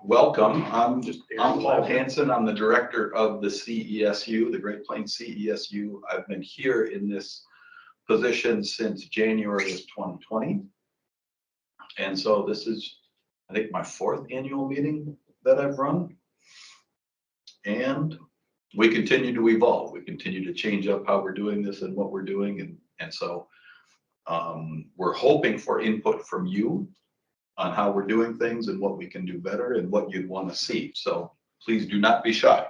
welcome. I'm Paul Hanson. I'm the director of the CESU, the Great Plains CESU. I've been here in this position since January of 2020. And so this is, I think, my 4th annual meeting that I've run. And we continue to evolve. We continue to change up how we're doing this and what we're doing. And so we're hoping for input from you on how we're doing things and what we can do better and what you'd want to see. So please do not be shy.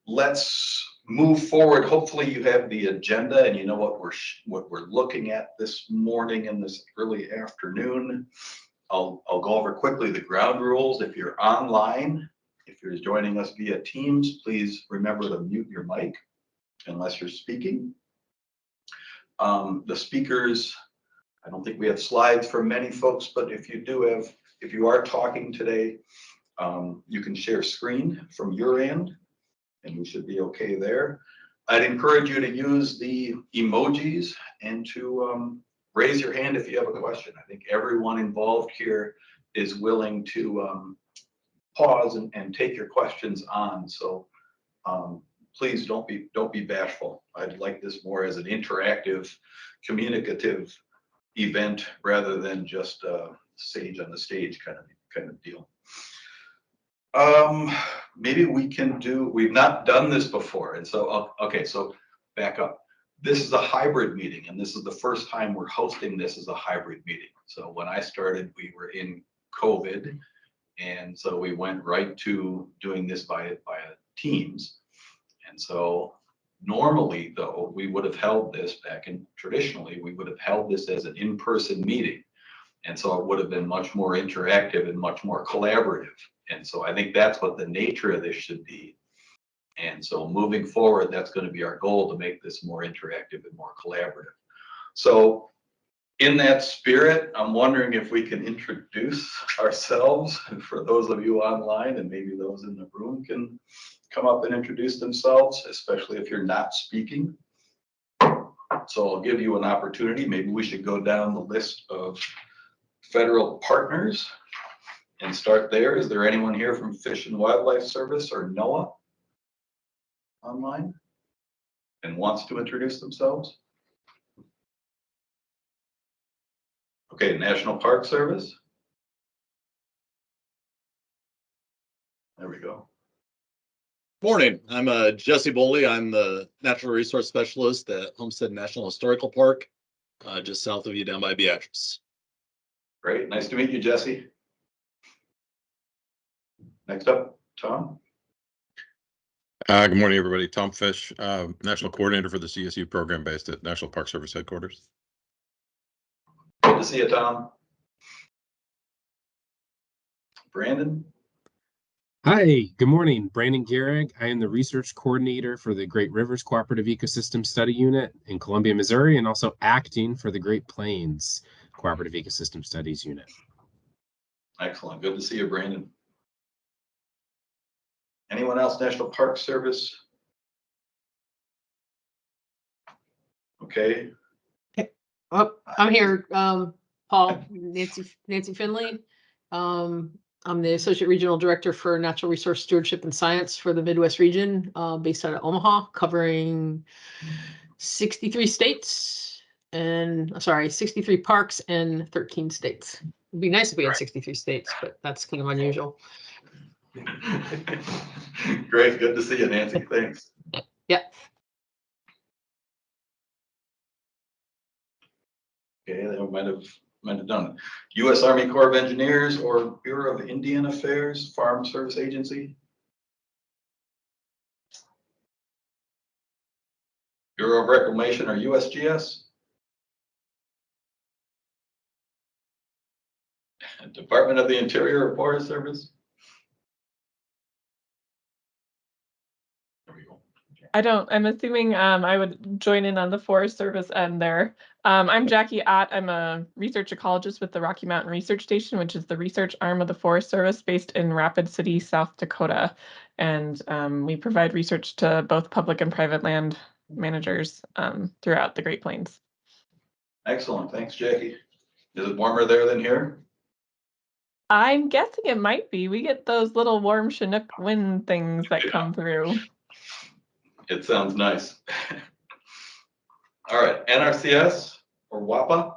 Let's move forward. Hopefully you have the agenda and you know what we're looking at this morning and this early afternoon. I'll go over quickly the ground rules. If you're online, if you're joining us via Teams, please remember to mute your mic unless you're speaking. The speakers, I don't think we have slides for many folks, but if you are talking today, you can share screen from your end and we should be okay there. I'd encourage you to use the emojis and to raise your hand if you have a question. I think everyone involved here is willing to pause and take your questions on. So please don't be bashful. I'd like this more as an interactive, communicative event rather than just a sage on the stage kind of deal. Maybe we've not done this before. And so, okay, so back up. This is a hybrid meeting and this is the first time we're hosting this as a hybrid meeting. So when I started, we were in COVID. And so we went right to doing this via Teams. And so normally, though, we would have held this traditionally, we would have held this as an in-person meeting. And so it would have been much more interactive and much more collaborative. And so I think that's what the nature of this should be. And so moving forward, that's going to be our goal, to make this more interactive and more collaborative. So in that spirit, I'm wondering if we can introduce ourselves. And for those of you online and maybe those in the room can come up and introduce themselves, especially if you're not speaking. So I'll give you an opportunity. Maybe we should go down the list of federal partners and start there. Is there anyone here from Fish and Wildlife Service or NOAA online and wants to introduce themselves? Okay, National Park Service. There we go. Morning, I'm Jesse Boley. I'm the Natural Resource Specialist at Homestead National Historical Park, just south of you down by Beatrice. Great, nice to meet you, Jesse. Next up, Tom. Good morning, everybody. Tom Fish, National Coordinator for the CSU program based at National Park Service Headquarters. Good to see you, Tom. Brandon. Hi, good morning. Brandon Gehrig. I am the Research Coordinator for the Great Rivers Cooperative Ecosystem Study Unit in Columbia, Missouri, and also acting for the Great Plains Cooperative Ecosystem Studies Unit. Excellent. Good to see you, Brandon. Anyone else, National Park Service? Okay. Oh, I'm here. Paul, Nancy Finley. I'm the Associate Regional Director for Natural Resource Stewardship and Science for the Midwest region, based out of Omaha, covering 63 states and, 63 parks and 13 states. It'd be nice if we had 63 states, but that's kind of unusual. Great, good to see you, Nancy. Thanks. Yeah. Okay, they might have done it. U.S. Army Corps of Engineers or Bureau of Indian Affairs, Farm Service Agency. Bureau of Reclamation or USGS. Department of the Interior or Forest Service. There we go. I'm assuming I would join in on the Forest Service end there. I'm Jackie Ott. I'm a research ecologist with the Rocky Mountain Research Station, which is the research arm of the Forest Service based in Rapid City, South Dakota. And we provide research to both public and private land managers throughout the Great Plains. Excellent. Thanks, Jackie. Is it warmer there than here? I'm guessing it might be. We get those little warm Chinook wind things that come through. It sounds nice. All right, NRCS or WAPA?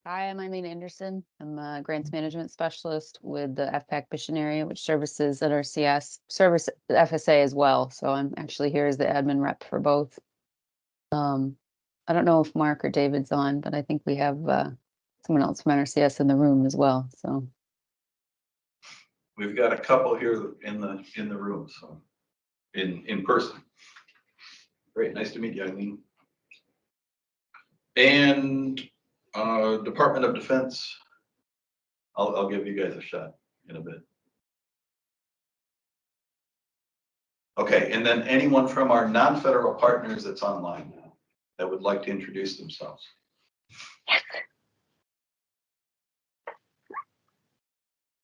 Hi, I'm Eileen Anderson. I'm a grants management specialist with the FPAC Mission Area, which services NRCS, service FSA as well. So I'm actually here as the admin rep for both. I don't know if Mark or David's on, but I think we have someone else from NRCS in the room as well. So We've got a couple here in the room, so in person. Great, nice to meet you, Eileen. And Department of Defense, I'll give you guys a shot in a bit. Okay, and then anyone from our non-federal partners that's online now that would like to introduce themselves.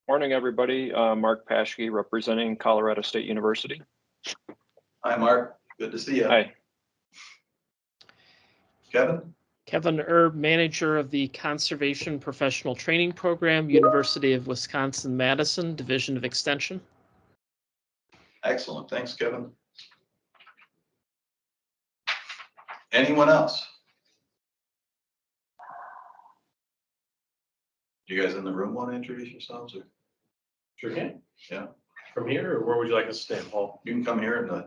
Morning, everybody. Mark Paschke, representing Colorado State University. Hi, Mark. Good to see you. Hi. Kevin? Kevin Erb, manager of the Conservation Professional Training Program, University of Wisconsin-Madison, Division of Extension. Excellent. Thanks, Kevin. Anyone else? You guys in the room want to introduce yourselves? Or? Sure can. Yeah. From here, or where would you like us to stand, Paul? You can come here and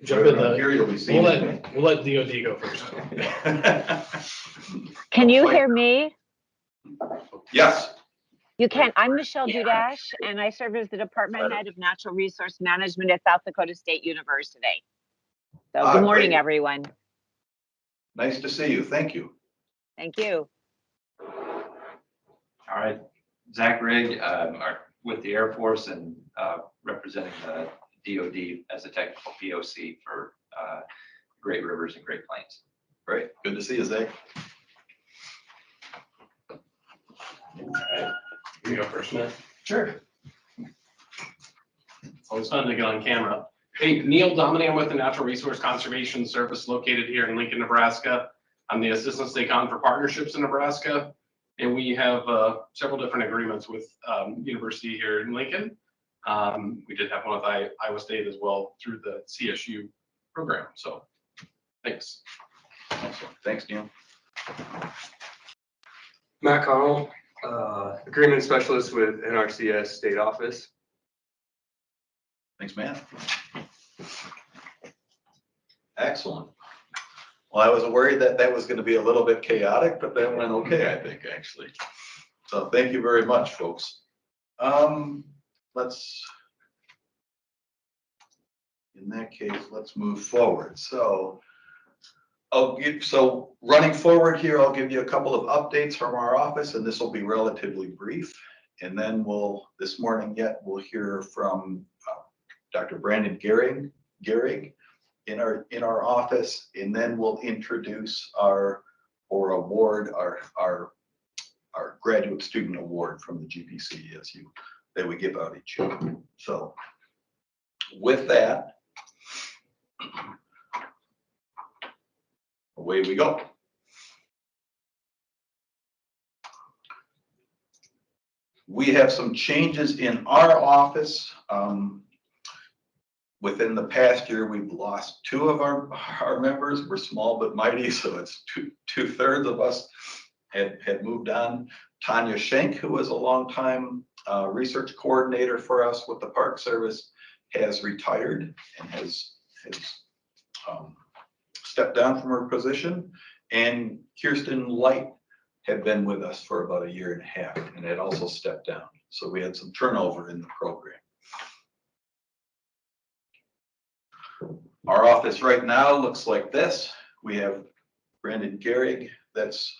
Jump in the. here. You'll be seen. We'll let DOD go first. Can you hear me? Yes. You can. I'm Michelle Dudash, and I serve as the Department Head of Natural Resource Management at South Dakota State University. So good morning, great. everyone. Nice to see you. Thank you. Thank you. All right, Zach Rigg, with the Air Force and representing the DoD as a technical POC for Great Rivers and Great Plains. Great. Good to see you, Zach. All right. You go first, Matt. Sure. It's always fun to get on camera. Hey, Neil Dominy, I'm with the Natural Resource Conservation Service located here in Lincoln, Nebraska. I'm the Assistant State Con for Partnerships in Nebraska. And we have several different agreements with University here in Lincoln. We did have one with Iowa State as well through the CSU program. So thanks. Excellent. Thanks, Neil. Matt Connell, Agreement Specialist with NRCS State Office. Thanks, Matt. Excellent. Well, I was worried that that was going to be a little bit chaotic, but that went okay, I think, actually. So thank you very much, folks. In that case, let's move forward. So running forward here, I'll give you a couple of updates from our office, and this will be relatively brief. And then this morning we'll hear from Dr. Brandon Gehrig in our office, and then we'll introduce our graduate student award from the GP CESU that we give out each year. So with that, away we go. We have some changes in our office. Within the past year, we've lost two of our members. We're small but mighty, so it's two-thirds of us had moved on. Tanya Schenk, who was a longtime research coordinator for us with the Park Service, has retired and has stepped down from her position. And Kirsten Light had been with us for about 1.5 years and had also stepped down. So we had some turnover in the program. Our office right now looks like this. We have Brandon Gehrig that's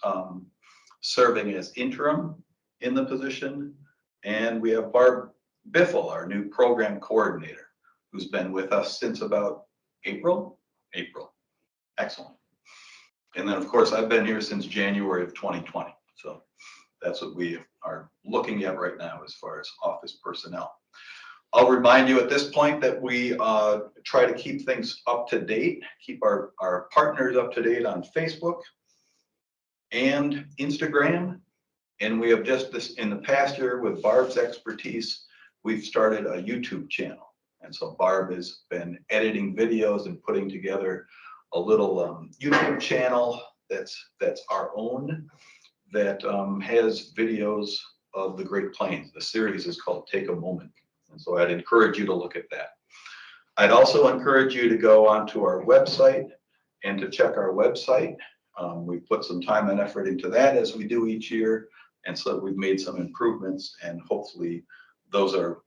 serving as interim in the position. And we have Barb Biffle, our new program coordinator, who's been with us since about April. Excellent. And then, of course, I've been here since January of 2020. So that's what we are looking at right now as far as office personnel. I'll remind you at this point that we try to keep things up to date, keep our partners up to date on Facebook. and Instagram. And we have just this in the past year with Barb's expertise, we've started a YouTube channel. And so Barb has been editing videos and putting together a little YouTube channel that's our own, that has videos of the Great Plains. The series is called Take a Moment. And so I'd encourage you to look at that. I'd also encourage you to go onto our website and to check our website. We put some time and effort into that as we do each year. And so we've made some improvements, and hopefully those are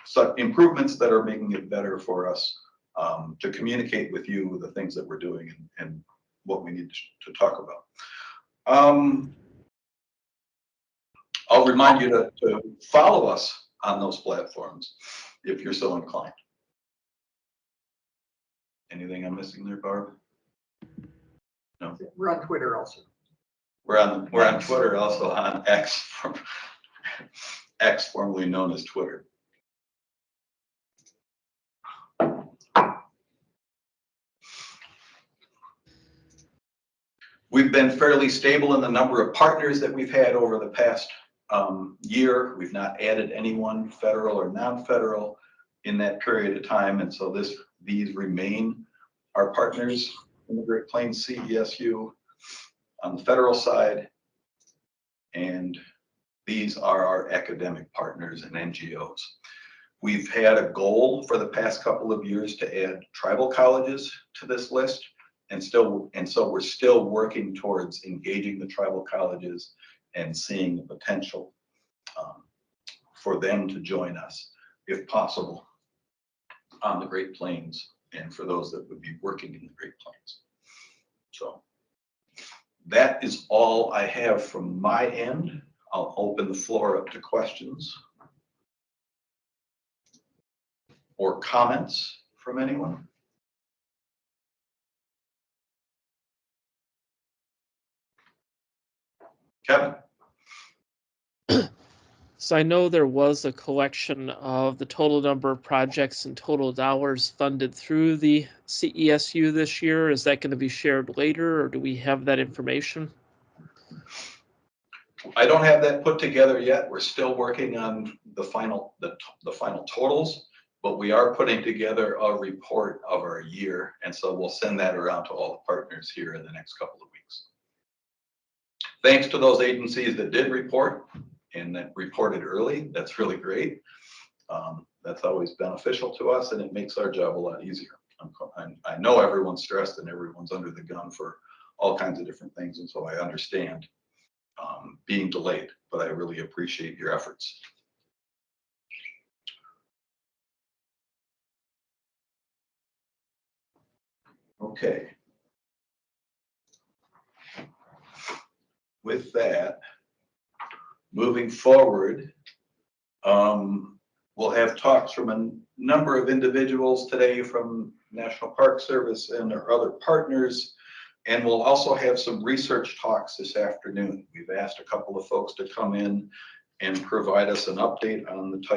some improvements that are making it better for us to communicate with you the things that we're doing and what we need to talk about. I'll remind you to follow us on those platforms if you're so inclined. Anything I'm missing there, Barb? No. We're on Twitter also. We're on Twitter, also on X, X formerly known as Twitter. We've been fairly stable in the number of partners that we've had over the past year. We've not added anyone, federal or non-federal, in that period of time, and so these remain our partners in the Great Plains CESU on the federal side, and these are our academic partners and NGOs. We've had a goal for the past couple of years to add tribal colleges to this list, and so we're still working towards engaging the tribal colleges and seeing the potential for them to join us, if possible, on the Great Plains, and for those that would be working in the Great Plains. So that is all I have from my end. I'll open the floor up to questions or comments from anyone. Kevin. So I know there was a collection of the total number of projects and total dollars funded through the CESU this year. Is that going to be shared later, or do we have that information? I don't have that put together yet. We're still working on the final totals, but we are putting together a report of our year, and so we'll send that around to all the partners here in the next couple of weeks. Thanks to those agencies that did report and that reported early. That's really great. That's always beneficial to us, and it makes our job a lot easier. I know everyone's stressed and everyone's under the gun for all kinds of different things, and so I understand being delayed, but I really appreciate your efforts. Okay. With that, moving forward, we'll have talks from a number of individuals today from National Park Service and our other partners, and we'll also have some research talks this afternoon. We've asked a couple of folks to come in and provide us an update on the type